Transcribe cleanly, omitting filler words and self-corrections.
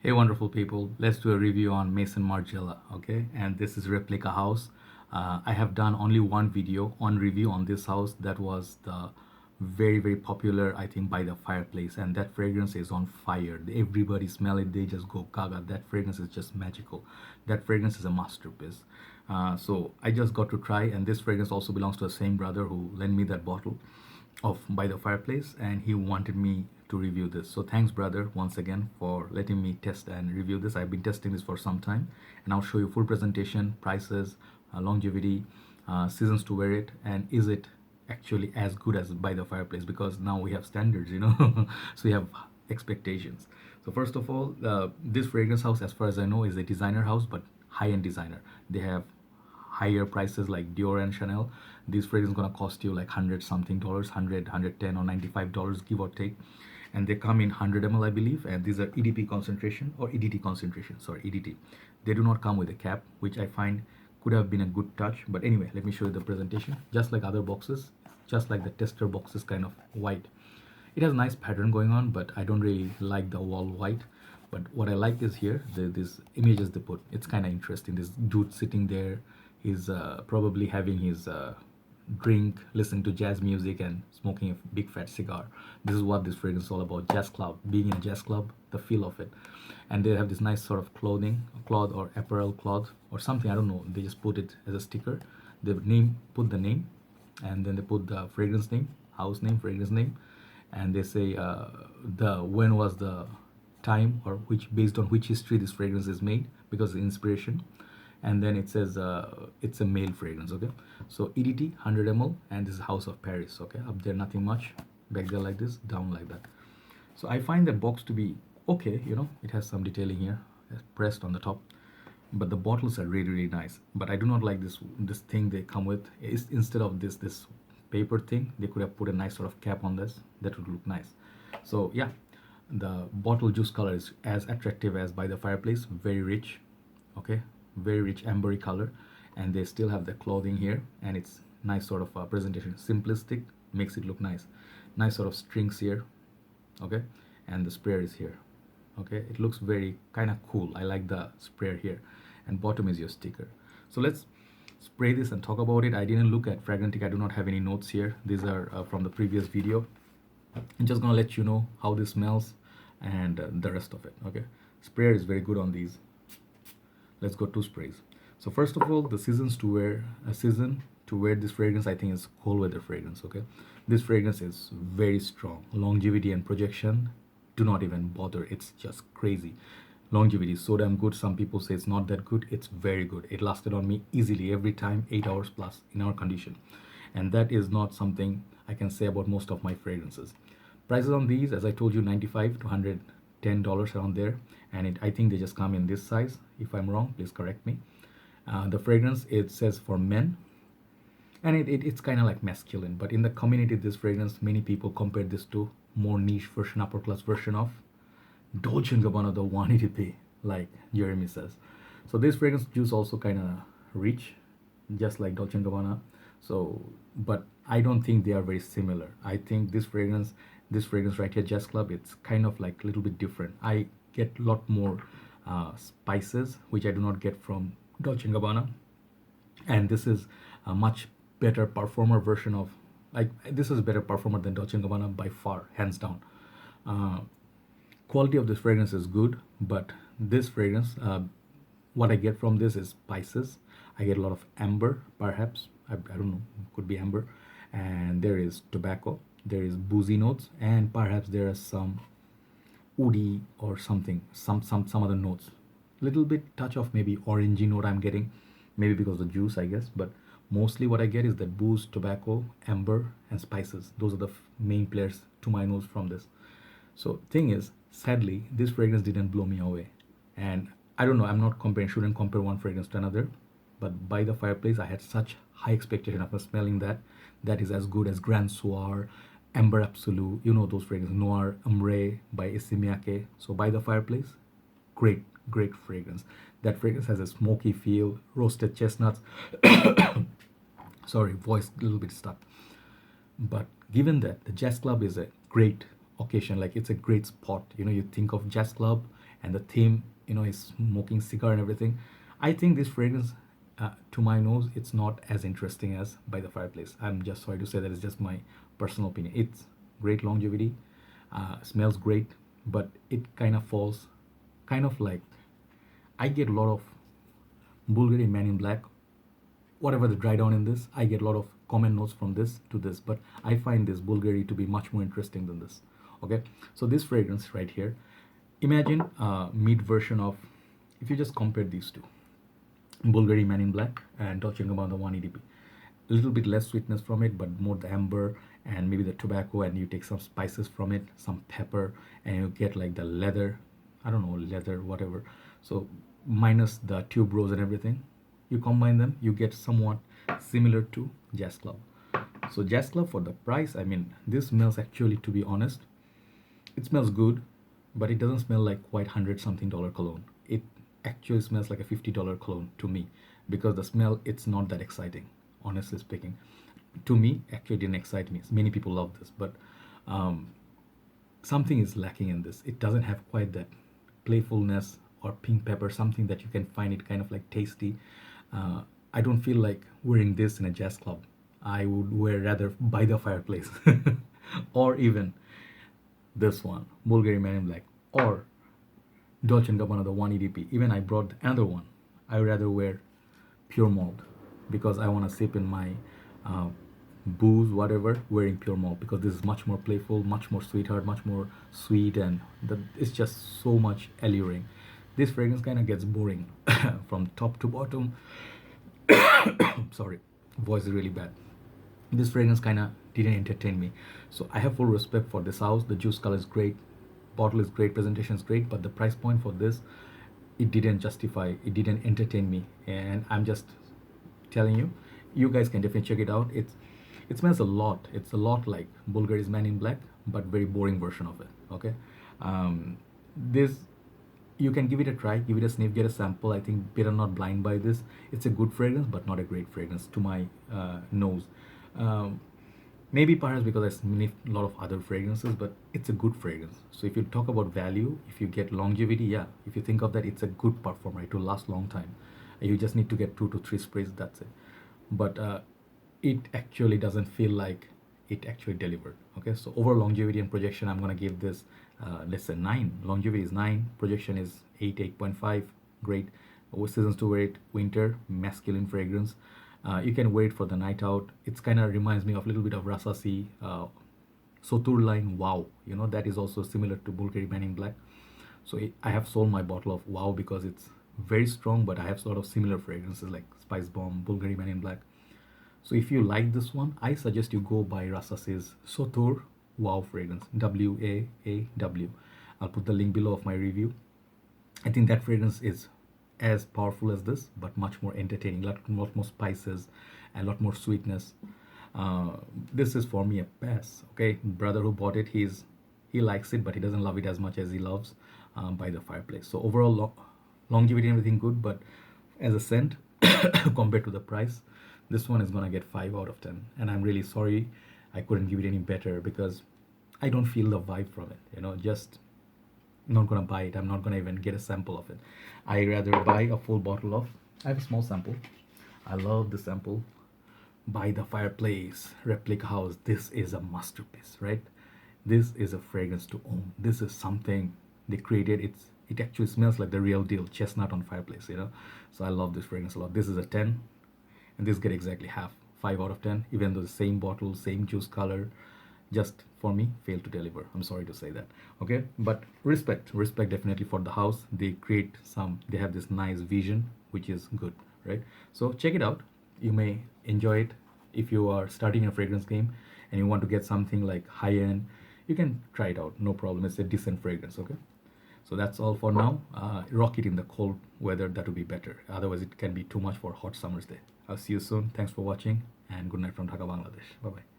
Hey wonderful people, let's do a review on Maison Margiela, okay? And this is replica house. I have done only one video on review on this house. That was the very popular, I think, by the fireplace, and that fragrance is on fire. Everybody smell it, they just go gaga. That fragrance is just magical. That fragrance is a masterpiece. So I just got to try, and this fragrance also belongs to the same brother who lent me that bottle of By the Fireplace, and he wanted me to review this. So thanks brother once again for letting me test and review this. I've been testing this for some time, and I'll show you full presentation, prices, longevity, seasons to wear it, and is it actually as good as By the Fireplace, because now we have standards, so we have expectations. So first of all, this fragrance house, as far as I know, is a designer house, but high-end designer. They have higher prices like Dior and Chanel. This fragrance is gonna cost you like 100 something dollars, 100, 110 or $95, give or take. And they come in 100 ml, I believe, and these are EDP concentration or EDT concentration, sorry, EDT. They do not come with a cap, which I find could have been a good touch. But anyway, let me show you the presentation. Just like other boxes, just like the tester box is kind of white. It has nice pattern going on, but I don't really like the wall white. But what I like is here, these images they put. It's kind of interesting. This dude sitting there, he's probably having his drink, listening to jazz music and smoking a big fat cigar. This is what this fragrance is all about. Jazz club, being in a jazz club, the feel of it. And they have this nice sort of cloth or apparel cloth or something, I don't know. They just put it as a sticker. They put the name, and then they put the fragrance name, house name, fragrance name, and they say when was the time, or based on which history this fragrance is made, because of the inspiration. And then it says it's a male fragrance. Okay, so EDT 100 ml, and this is House of Paris. Okay, up there nothing much, back there like this, down like that. So I find that box to be okay. It has some detailing here pressed on the top, but the bottles are really nice. But I do not like this thing they come with. Instead of this paper thing, they could have put a nice sort of cap on this. That would look nice. So yeah, the bottle juice color is as attractive as By the Fireplace. Very rich. Okay, very rich ambery color, and they still have the clothing here, and it's nice sort of presentation. Simplistic, makes it look nice. Nice sort of strings here. Okay, and the sprayer is here. Okay, it looks very kind of cool. I like the sprayer here, and bottom is your sticker. So let's spray this and talk about it. I didn't look at Fragrantica. I do not have any notes here. These are from the previous video. I'm just gonna let you know how this smells and the rest of it. Okay, sprayer is very good on these. Let's go to sprays. So first of all, the season to wear this fragrance, I think, is cold weather fragrance. Okay, this fragrance is very strong. Longevity and projection, do not even bother. It's just crazy. Longevity is so damn good. Some people say it's not that good. It's very good. It lasted on me easily every time, 8 hours plus in our condition, and that is not something I can say about most of my fragrances. Prices on these, as I told you, $95 to $110 around there, and I think they just come in this size. If I'm wrong, please correct me. The fragrance, it says for men, and it's kind of like masculine, but in the community, this fragrance, many people compare this to more niche version, upper class version of Dolce & Gabbana, the 180p, like Jeremy says. So this fragrance juice also kind of rich, just like Dolce & Gabbana. So, but I don't think they are very similar. I think this fragrance right here, Jazz Club, it's kind of like a little bit different. I get a lot more spices, which I do not get from Dolce & Gabbana, and this is a much better performer version of, like, this is a better performer than Dolce & Gabbana by far, hands down. Quality of this fragrance is good, but this fragrance, what I get from this is spices. I get a lot of amber, perhaps, I don't know, could be amber, and there is tobacco, there is boozy notes, and perhaps there are some woody or something, some other notes. Little bit touch of maybe orangey note I'm getting, maybe because of the juice, I guess. But mostly what I get is that booze, tobacco, amber, and spices. Those are the main players to my nose from this. So thing is, sadly, this fragrance didn't blow me away, and I don't know, I'm not comparing, shouldn't compare one fragrance to another, but By the Fireplace, I had such high expectation after smelling that is as good as Grand Soir, Amber Absolute, those fragrances, Noir, Ambre by Isimiake. So By the Fireplace, great fragrance. That fragrance has a smoky feel, roasted chestnuts. Sorry, voice a little bit stuck. But given that the Jazz Club is a great occasion, like it's a great spot, you think of Jazz Club and the theme, is smoking cigar and everything. I think this fragrance, to my nose, it's not as interesting as By the Fireplace. I'm just sorry to say that, it's just my personal opinion. It's great longevity, smells great, but it kind of falls, kind of like, I get a lot of Bvlgari Man in Black, whatever the dry down in this, I get a lot of common notes from this to this, but I find this Bvlgari to be much more interesting than this. Okay, so this fragrance right here, imagine a mid version of, if you just compare these two, Bvlgari Man in Black and Dolce & Gabbana 180p. A little bit less sweetness from it, but more the amber and maybe the tobacco, and you take some spices from it, some pepper, and you get like the leather, I don't know, leather, whatever. So minus the tuberose and everything, you combine them, you get somewhat similar to Jazz Club. So Jazz Club, for the price, I mean, this smells actually, to be honest, it smells good, but it doesn't smell like quite $100-something cologne. It actually smells like a $50 cologne to me, because the smell, it's not that exciting, honestly speaking. To me, actually didn't excite me. Many people love this, but something is lacking in this. It doesn't have quite that playfulness or pink pepper, something that you can find it kind of like tasty. I don't feel like wearing this in a jazz club. I would wear rather By the Fireplace or even this one, Bvlgari Man in Black, or Dolce & Gabbana the 180p. Even I brought another one. I would rather wear Pure Malt, because I want to sip in my booze, whatever, wearing Pure Malt, because this is much more playful, much more sweetheart, much more sweet, and it's just so much alluring. This fragrance kind of gets boring from top to bottom. Sorry, voice is really bad. This fragrance kind of didn't entertain me. So I have full respect for this house. The juice color is great, bottle is great, presentation is great, but the price point for this, it didn't justify, it didn't entertain me. And I'm just telling you, you guys can definitely check it out. It smells a lot. It's a lot like Bvlgari's Man in Black, but very boring version of it. Okay, this, you can give it a try, give it a sniff, get a sample. I think better not blind buy this. It's a good fragrance, but not a great fragrance to my nose. Maybe perhaps because I sniffed a lot of other fragrances, but it's a good fragrance. So if you talk about value, if you get longevity, yeah, if you think of that, it's a good performer. It will last long time. You just need to get 2 to 3 sprays, that's it. But it actually doesn't feel like it actually delivered. Okay, so over longevity and projection, I'm gonna give this let's say 9. Longevity is 9, projection is 8, 8.5. Great. Seasons to wear it: winter, masculine fragrance. You can wear it for the night out. It's kind of reminds me of a little bit of Rasasi, SOTOOR line WAAW. That is also similar to Bvlgari Man in Black. So I have sold my bottle of WAAW because it's very strong, but I have a lot of similar fragrances like Spice Bomb, Bvlgari Man in Black. So if you like this one, I suggest you go buy Rasasi's SOTOOR WAAW fragrance, WAAW. I'll put the link below of my review. I think that fragrance is as powerful as this, but much more entertaining, lot more spices and a lot more sweetness. This is for me a pass. Okay, brother who bought it, he likes it, but he doesn't love it as much as he loves By the Fireplace. So overall, longevity and everything good, but as a scent compared to the price, this one is gonna get 5 out of 10. And I'm really sorry I couldn't give it any better, because I don't feel the vibe from it. Just not gonna buy it. I'm not gonna even get a sample of it. I rather buy a full bottle of, I have a small sample, I love the sample, By the Fireplace Replica House. This is a masterpiece, right? This is a fragrance to own. This is something they created. It actually smells like the real deal, chestnut on fireplace. So I love this fragrance a lot. This is a 10, and this get exactly half, 5 out of 10, even though the same bottle, same juice color, just for me failed to deliver. I'm sorry to say that. Okay, but respect definitely for the house. They have this nice vision, which is good, right? So check it out. You may enjoy it. If you are starting a fragrance game and you want to get something like high end, you can try it out, no problem. It's a decent fragrance. Okay, so that's all for now. Rock it in the cold weather, that would be better. Otherwise it can be too much for hot summer's day. I'll see you soon. Thanks for watching, and good night from Dhaka, Bangladesh. Bye bye.